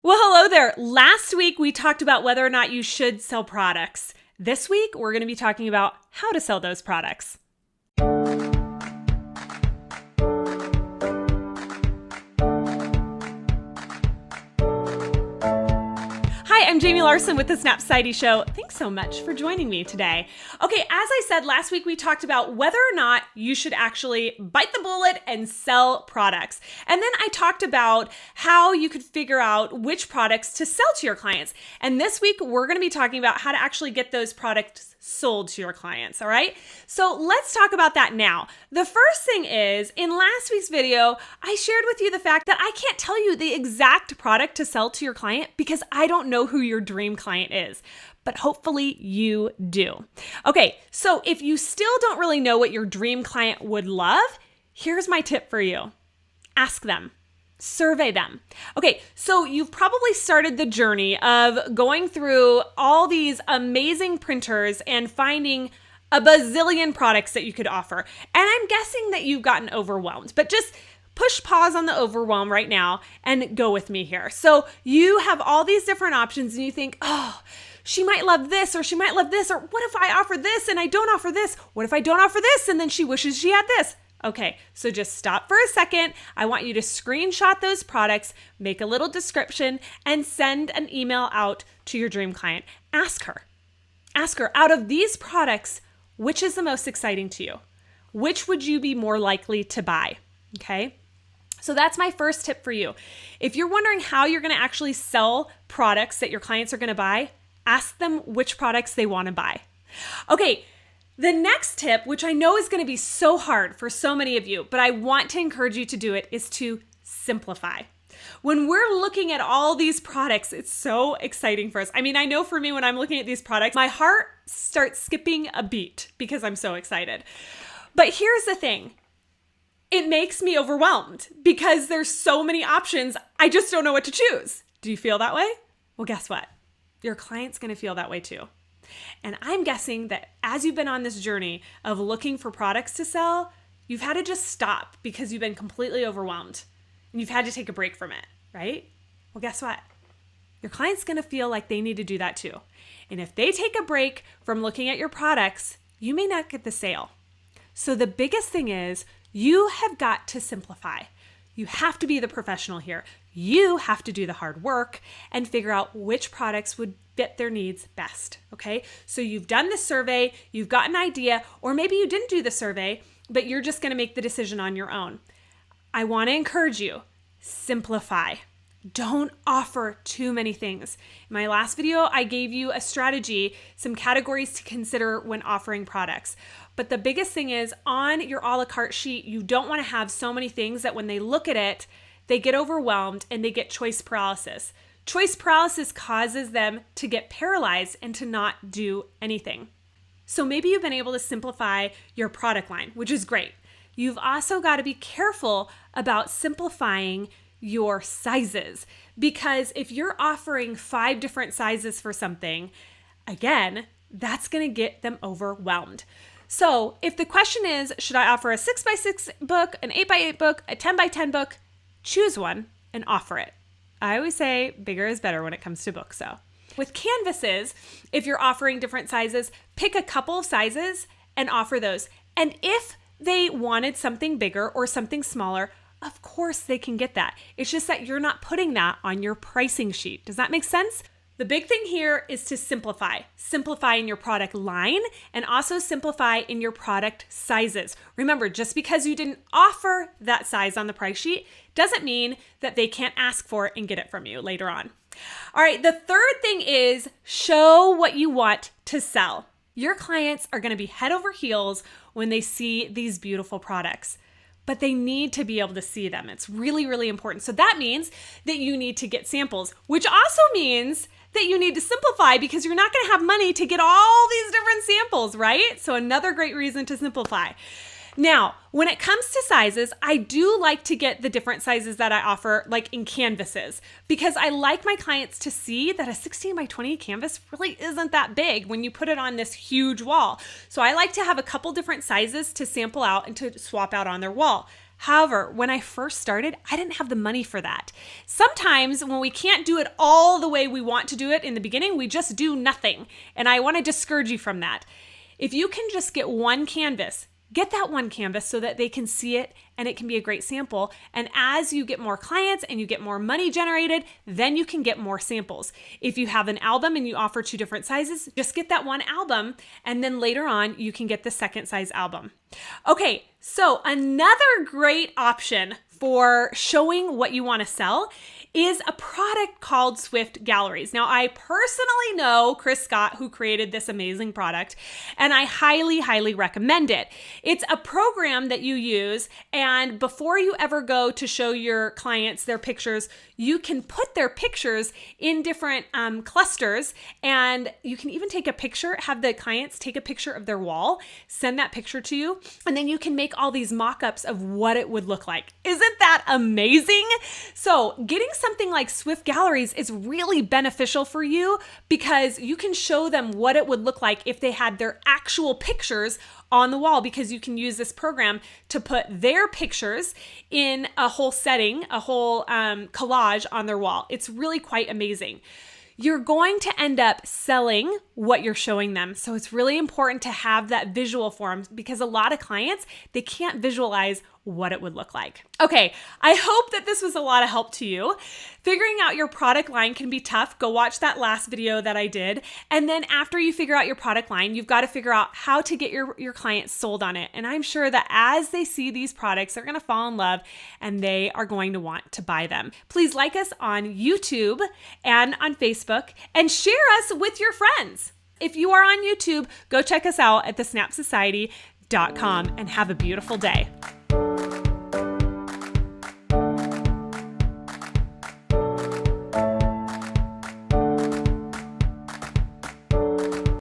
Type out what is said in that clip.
Well, hello there. Last week, we talked about whether or not you should sell products. This week, we're going to be talking about how to sell those products. Hi, I'm Jamie Larson with the Snap Society Show. Thanks so much for joining me today. Okay, as I said last week, we talked about whether or not you should actually bite the bullet and sell products. And then I talked about how you could figure out which products to sell to your clients. And this week, we're going to be talking about how to actually get those products sold to your clients, all right? So let's talk about that now. The first thing is, in last week's video, I shared with you the fact that I can't tell you the exact product to sell to your client because I don't know who your dream client is, but hopefully you do. Okay, so if you still don't really know what your dream client would love, here's my tip for you. Ask them. Survey them. Okay, so you've probably started the journey of going through all these amazing printers and finding a bazillion products that you could offer. And I'm guessing that you've gotten overwhelmed, but just push pause on the overwhelm right now and go with me here. So you have all these different options and you think, oh, she might love this or she might love this, or what if I offer this and I don't offer this? What if I don't offer this and then she wishes she had this? Okay, so just stop for a second. I want you to screenshot those products, make a little description, and send an email out to your dream client. Ask her, out of these products, which is the most exciting to you? Which would you be more likely to buy? Okay, so that's my first tip for you. If you're wondering how you're going to actually sell products that your clients are going to buy, ask them which products they want to buy. Okay. The next tip, which I know is going to be so hard for so many of you, but I want to encourage you to do it, is to simplify. When we're looking at all these products, it's so exciting for us. I mean, I know for me, when I'm looking at these products, my heart starts skipping a beat because I'm so excited. But here's the thing. It makes me overwhelmed because there's so many options. I just don't know what to choose. Do you feel that way? Well, guess what? Your client's going to feel that way too. And I'm guessing that as you've been on this journey of looking for products to sell, you've had to just stop because you've been completely overwhelmed and you've had to take a break from it, right? Well, guess what? Your client's going to feel like they need to do that too. And if they take a break from looking at your products, you may not get the sale. So the biggest thing is you have got to simplify. You have to be the professional here. You have to do the hard work and figure out which products would fit their needs best, okay? So you've done the survey, you've got an idea, or maybe you didn't do the survey, but you're just gonna make the decision on your own. I wanna encourage you, simplify. Don't offer too many things. In my last video, I gave you a strategy, some categories to consider when offering products. But the biggest thing is on your a la carte sheet, you don't wanna have so many things that when they look at it, they get overwhelmed and they get choice paralysis. Choice paralysis causes them to get paralyzed and to not do anything. So maybe you've been able to simplify your product line, which is great. You've also got to be careful about simplifying your sizes, because if you're offering 5 different sizes for something, again, that's going to get them overwhelmed. So if the question is, should I offer a 6x6 book, an 8x8 book, a 10x10 book, choose one and offer it. I always say bigger is better when it comes to books, though. With canvases, if you're offering different sizes, pick a couple of sizes and offer those. And if they wanted something bigger or something smaller, of course they can get that. It's just that you're not putting that on your pricing sheet. Does that make sense? The big thing here is to simplify. Simplify in your product line and also simplify in your product sizes. Remember, just because you didn't offer that size on the price sheet doesn't mean that they can't ask for it and get it from you later on. All right, the third thing is show what you want to sell. Your clients are going to be head over heels when they see these beautiful products, but they need to be able to see them. It's really, really important. So that means that you need to get samples, which also means that you need to simplify because you're not going to have money to get all these different samples, right? So another great reason to simplify. Now, when it comes to sizes, I do like to get the different sizes that I offer, like in canvases, because I like my clients to see that a 16x20 canvas really isn't that big when you put it on this huge wall. So I like to have a couple different sizes to sample out and to swap out on their wall. However, when I first started, I didn't have the money for that. Sometimes when we can't do it all the way we want to do it in the beginning, we just do nothing. And I want to discourage you from that. If you can just get one canvas, get that one canvas so that they can see it and it can be a great sample. And as you get more clients and you get more money generated, then you can get more samples. If you have an album and you offer 2 different sizes, just get that one album and then later on you can get the second size album. Okay, so another great option for showing what you want to sell is a product called Swift Galleries. Now, I personally know Chris Scott, who created this amazing product, and I highly, highly recommend it. It's a program that you use, and before you ever go to show your clients their pictures, you can put their pictures in different clusters, and you can even take a picture, have the clients take a picture of their wall, send that picture to you, and then you can make all these mock-ups of what it would look like. Isn't that amazing? So getting something like Swift Galleries is really beneficial for you because you can show them what it would look like if they had their actual pictures on the wall, because you can use this program to put their pictures in a whole setting, a whole collage on their wall. It's really quite amazing. You're going to end up selling what you're showing them. So it's really important to have that visual for them because a lot of clients, they can't visualize what it would look like. Okay, I hope that this was a lot of help to you. Figuring out your product line can be tough. Go watch that last video that I did. And then after you figure out your product line, you've got to figure out how to get your clients sold on it. And I'm sure that as they see these products, they're going to fall in love and they are going to want to buy them. Please like us on YouTube and on Facebook and share us with your friends. If you are on YouTube, go check us out at thesnapsociety.com and have a beautiful day.